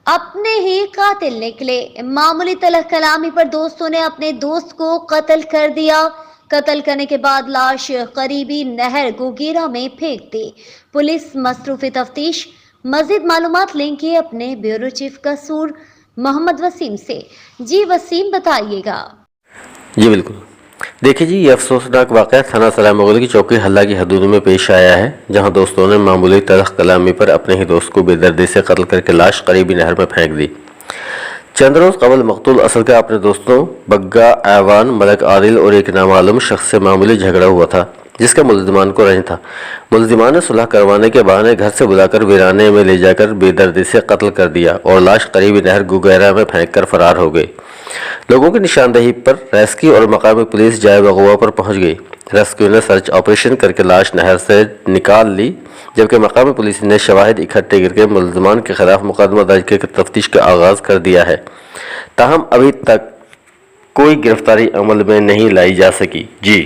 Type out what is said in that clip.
اپنے ہی قاتل نکلے۔ معمولی تلخ کلامی پر دوستوں نے اپنے دوست کو قتل کر دیا۔ قتل کرنے کے بعد لاش قریبی نہر گوگیرا میں پھینک دی۔ پولیس مصروف تفتیش۔ مزید معلومات لیں گے اپنے بیورو چیف قصور محمد وسیم سے۔ جی وسیم، بتائیے گا۔ جی بالکل، دیکھیے جی، یہ افسوسناک واقعہ تھانہ سرائے مغل کی چوکی حلہ کی حدود میں پیش آیا ہے، جہاں دوستوں نے معمولی تلخ کلامی پر اپنے ہی دوست کو بے دردی سے قتل کر کے لاش قریبی نہر میں پھینک دی۔ چند روز قبل مقتول اصل کا اپنے دوستوں بگا ایوان، ملک عادل اور ایک نامعلوم شخص سے معمولی جھگڑا ہوا تھا، جس کا ملزمان کو رنج تھا۔ ملزمان نے صلح کروانے کے بہانے گھر سے بلا کر ویرانے میں لے جا کر بے دردی سے قتل کر دیا اور لاش قریبی نہر گوگیرا میں پھینک کر فرار ہو گئے۔ لوگوں کی نشاندہی پر ریسکیو اور مقامی پولیس جائے بغوا پر پہنچ گئی۔ ریسکیو نے سرچ آپریشن کر کے لاش نہر سے نکال لی، جبکہ مقامی پولیس نے شواہد اکٹھے کر کے ملزمان کے خلاف مقدمہ درج کر کے تفتیش کا آغاز کر دیا ہے۔ تاہم ابھی تک کوئی گرفتاری عمل میں نہیں لائی جا سکی۔ جی